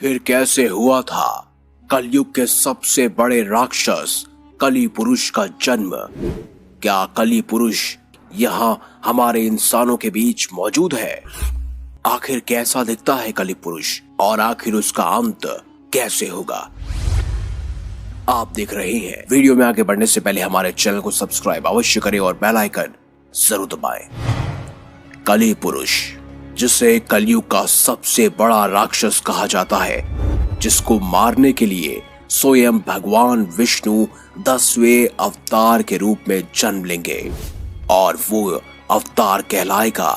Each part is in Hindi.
फिर कैसे हुआ था कलयुग के सबसे बड़े राक्षस कली पुरुष का जन्म। क्या कली पुरुष यहाँ हमारे इंसानों के बीच मौजूद है? आखिर कैसा दिखता है कली पुरुष और आखिर उसका अंत कैसे होगा? आप देख रहे हैं। वीडियो में आगे बढ़ने से पहले हमारे चैनल को सब्सक्राइब अवश्य करें और बेल आइकन जरूर दबाएं। कली पुरुष, जिसे कलयुग का सबसे बड़ा राक्षस कहा जाता है, जिसको मारने के लिए स्वयं भगवान विष्णु 10वें अवतार के रूप में जन्म लेंगे और वो अवतार कहलाएगा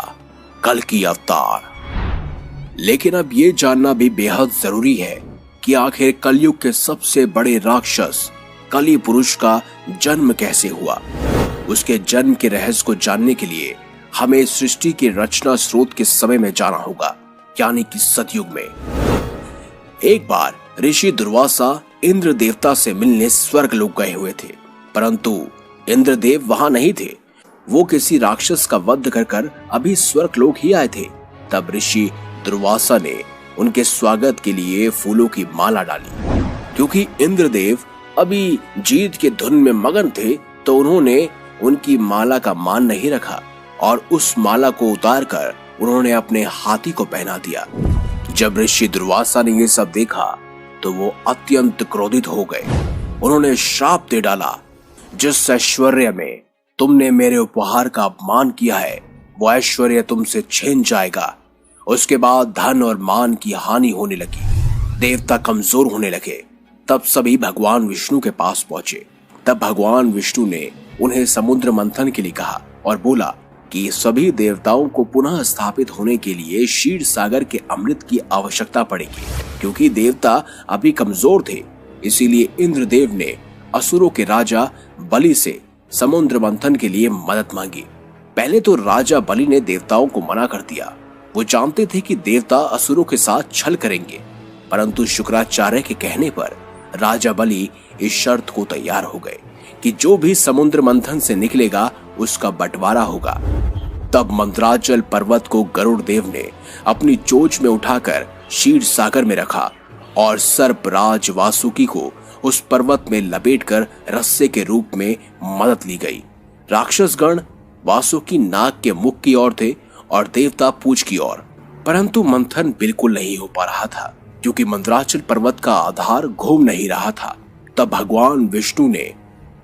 कल्कि अवतार। लेकिन अब ये जानना भी बेहद जरूरी है कि आखिर कलयुग के सबसे बड़े राक्षस कली पुरुष का जन्म कैसे हुआ। उसके जन्म के रहस्य को जानने के लिए हमें सृष्टि के रचना स्रोत के समय में जाना होगा, यानी कि सतयुग में। एक बार ऋषि दुर्वासा इंद्र देवता से मिलने स्वर्ग लोक गए हुए थे, परंतु इंद्रदेव वहां नहीं थे। वो किसी राक्षस का वध कर अभी स्वर्ग लोक ही आए थे। तब ऋषि दुर्वासा ने उनके स्वागत के लिए फूलों की माला डाली। क्योंकि इंद्रदेव अभी जीत के धुन में मगन थे, तो उन्होंने उनकी माला का मान नहीं रखा और उस माला को उतारकर उन्होंने अपने हाथी को पहना दिया। जब ऋषि दुर्वासा ने ये सब देखा तो वो अत्यंत क्रोधित हो गए। उन्होंने श्राप दे डाला, जिस ऐश्वर्य में तुमने मेरे उपहार का अपमान किया है, वो ऐश्वर्य तुमसे छीन जाएगा। उसके बाद धन और मान की हानि होने लगी। देवता कमजोर होने लगे। तब सभी भगवान विष्णु के पास पहुंचे। तब भगवान विष्णु ने उन्हें समुद्र मंथन के लिए कहा और बोला कि सभी देवताओं को पुनः स्थापित होने के लिए क्षीर सागर के अमृत की आवश्यकता पड़ेगी। क्योंकि देवता अभी कमजोर थे, इसीलिए इंद्रदेव ने असुरों के राजा बलि से समुद्र मंथन के लिए मदद मांगी। पहले तो राजा बलि ने देवताओं को मना कर दिया। वो जानते थे कि देवता असुरों के साथ छल करेंगे, परंतु शुक्राचार्य के कहने पर राजा बलि इस शर्त को तैयार हो गए कि जो भी समुद्र मंथन से निकलेगा उसका बंटवारा होगा। तब मंदराचल पर्वत को गरुड़ देव ने अपनी चोंच में उठाकर क्षीर सागर में रखा और सर्पराज वासुकी को उस पर्वत में लपेटकर रस्से के रूप में मदद ली गई। राक्षसगण वासुकी नाक के मुख की ओर थे और देवता पूंछ की ओर। परंतु मंथन बिल्कुल नहीं हो पा रहा था, क्योंकि मंदराचल पर्वत का आधार घूम नहीं रहा था। तब भगवान विष्णु ने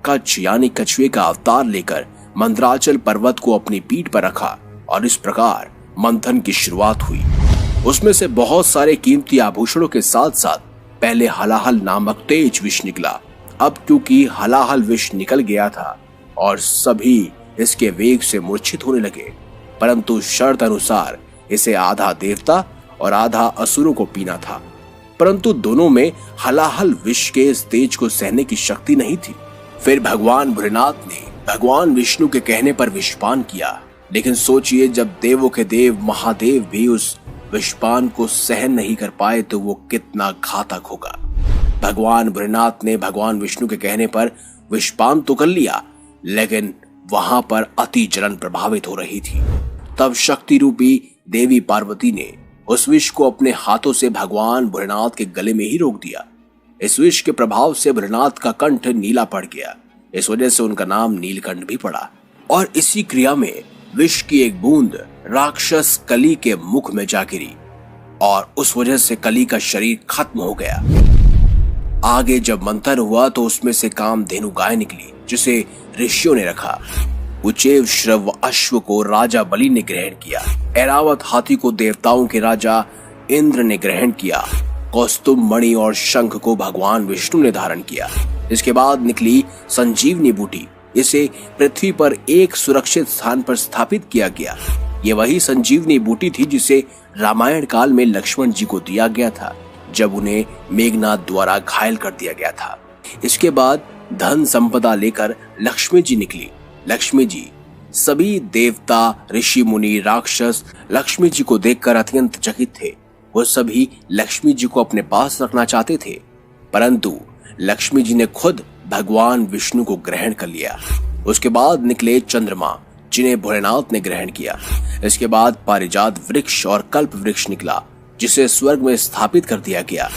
कच्छ यानी कछुए का अवतार लेकर मंदराचल पर्वत को अपनी पीठ पर रखा और इस प्रकार मंथन की शुरुआत हुई। उसमें से बहुत सारे कीमती आभूषणों के साथ साथ पहले हलाहल नामक तेज विष निकला। अब क्योंकि हलाहल विष निकल गया था और सभी इसके वेग से मूर्छित होने लगे, परंतु शर्त अनुसार इसे आधा देवता और आधा असुरों को पीना था। परंतु दोनों में हलाहल विष के इस तेज को सहने की शक्ति नहीं थी। फिर भगवान भोलेनाथ ने भगवान विष्णु के कहने पर विषपान किया। लेकिन सोचिए, जब देवों के देव महादेव भी उस विषपान को सहन नहीं कर पाए तो वो कितना घातक होगा। भगवान भोलेनाथ ने भगवान विष्णु के कहने पर विषपान तो कर लिया, लेकिन वहां पर अति जलन प्रभावित हो रही थी। तब शक्ति रूपी देवी पार्वती ने उस विष को अपने हाथों से भगवान भोलेनाथ के गले में ही रोक दिया। इस विष के प्रभाव से भोलेनाथ का कंठ नीला पड़ गया। इस वजह से उनका नाम नीलकंठ भी पड़ा। और इसी क्रिया में विष की एक बूंद राक्षस कली के मुख में जा गिरी और उस वजह से कली का शरीर खत्म हो गया। आगे जब मंथन हुआ तो उसमें से कामधेनु गाय निकली, जिसे ऋषियों ने रखा। उचेव श्रव अश्व को राजा बलि ने ग्रहण किया। ऐरावत हाथी को देवताओं के राजा इंद्र ने ग्रहण किया। कौस्तुभ मणि और शंख को भगवान विष्णु ने धारण किया। इसके बाद निकली संजीवनी बूटी। इसे पृथ्वी पर एक सुरक्षित स्थान पर स्थापित किया गया। ये वही संजीवनी बूटी थी जिसे रामायण काल में लक्ष्मण जी को दिया गया था, जब उन्हें मेघनाद द्वारा घायल कर दिया गया था। इसके बाद धन संपदा लेकर लक्ष्मी जी निकली। लक्ष्मी जी, सभी देवता, ऋषि मुनि, राक्षस लक्ष्मी जी को देखकर अत्यंत चकित थे। वो सभी लक्ष्मी जी को अपने पास रखना चाहते थे, परंतु लक्ष्मी जी ने खुद भगवान विष्णु को ग्रहण कर लिया। उसके बाद निकले चंद्रमा, जिन्हें भोलेनाथ ने ग्रहण किया। इसके बाद पारिजात वृक्ष और कल्प वृक्ष निकला। जिसे स्वर्ग में स्थापित कर दिया गया।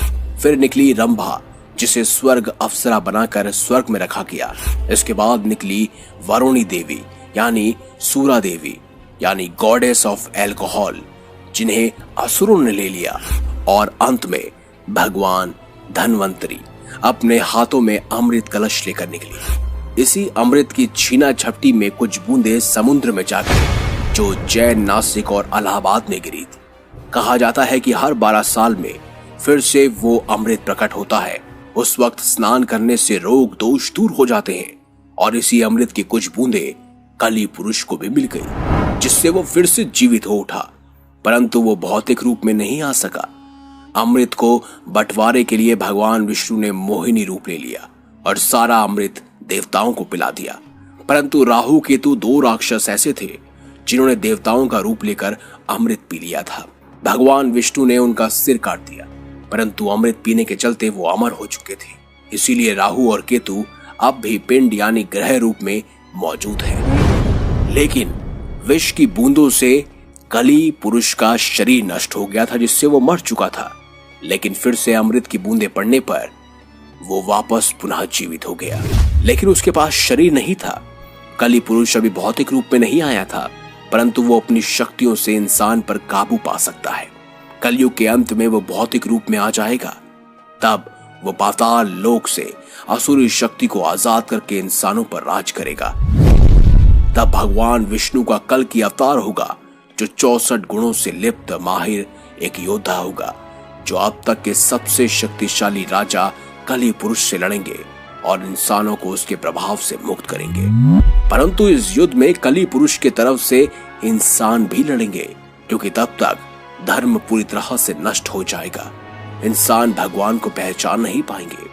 फिर निकली रंभा, जिसे स्वर्ग अप्सरा बनाकर स्वर्ग में रखा गया। इसके बाद निकली वरुणी देवी यानी सूरा देवी यानी गॉडेस ऑफ एल्कोहल, जिन्हें असुरों ने ले लिया। और अंत में भगवान धन्वंतरी अपने हाथों में अमृत कलश लेकर निकली। इसी अमृत की छीना झपटी में कुछ बूंदें समुद्र में जा गिरी, जो जैन, नासिक और इलाहाबाद में गिरी थी। कहा जाता है कि हर 12 साल में फिर से वो अमृत प्रकट होता है। उस वक्त स्नान करने से रोग दोष दूर हो जाते हैं। और इसी अमृत की कुछ बूंदें कली पुरुष को भी मिल गई, जिससे वो फिर से जीवित हो उठा, परंतु वो भौतिक रूप में नहीं आ सका। अमृत को बंटवारे के लिए भगवान विष्णु ने मोहिनी रूप ले लिया और सारा अमृत देवताओं को पिला दिया। परंतु राहु केतु 2 राक्षस ऐसे थे जिन्होंने देवताओं का रूप लेकर अमृत पी लिया था। भगवान विष्णु ने उनका सिर काट दिया, परंतु अमृत पीने के चलते वो अमर हो चुके थे। इसीलिए राहु और केतु अब भी पिंड यानी ग्रह रूप में मौजूद हैं। लेकिन विष की बूंदों से कली पुरुष का शरीर नष्ट हो गया था, जिससे वो मर चुका था। लेकिन फिर से अमृत की बूंदें पड़ने पर वो वापस पुनः जीवित हो गया। लेकिन उसके पास शरीर नहीं था। कली पुरुष अभी भौतिक रूप में नहीं आया था, परंतु वो अपनी शक्तियों से इंसान पर काबू पा सकता है। कलयुग के अंत में वो भौतिक रूप में आ जाएगा। तब वो पाताल लोक से असुरी शक्ति को आजाद करके इंसानों पर राज करेगा। तब भगवान विष्णु का कल की अवतार होगा, जो 64 गुणों से लिप्त माहिर एक योद्धा होगा, जो अब तक के सबसे शक्तिशाली राजा कली पुरुष से लड़ेंगे और इंसानों को उसके प्रभाव से मुक्त करेंगे। परंतु इस युद्ध में कली पुरुष के तरफ से इंसान भी लड़ेंगे, क्योंकि तब तक धर्म पूरी तरह से नष्ट हो जाएगा। इंसान भगवान को पहचान नहीं पाएंगे,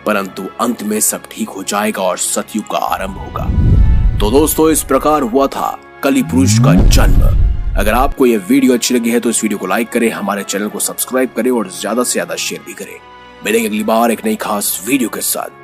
परंतु अंत में सब ठीक हो जाएगा और सतयुग का आरंभ होगा। तो दोस्तों, इस प्रकार हुआ था कली पुरुष का जन्म। अगर आपको यह वीडियो अच्छी लगी है तो इस वीडियो को लाइक करें, हमारे चैनल को सब्सक्राइब करें और ज्यादा से ज्यादा शेयर भी करें। मिलेंगे अगली बार एक नई खास वीडियो के साथ।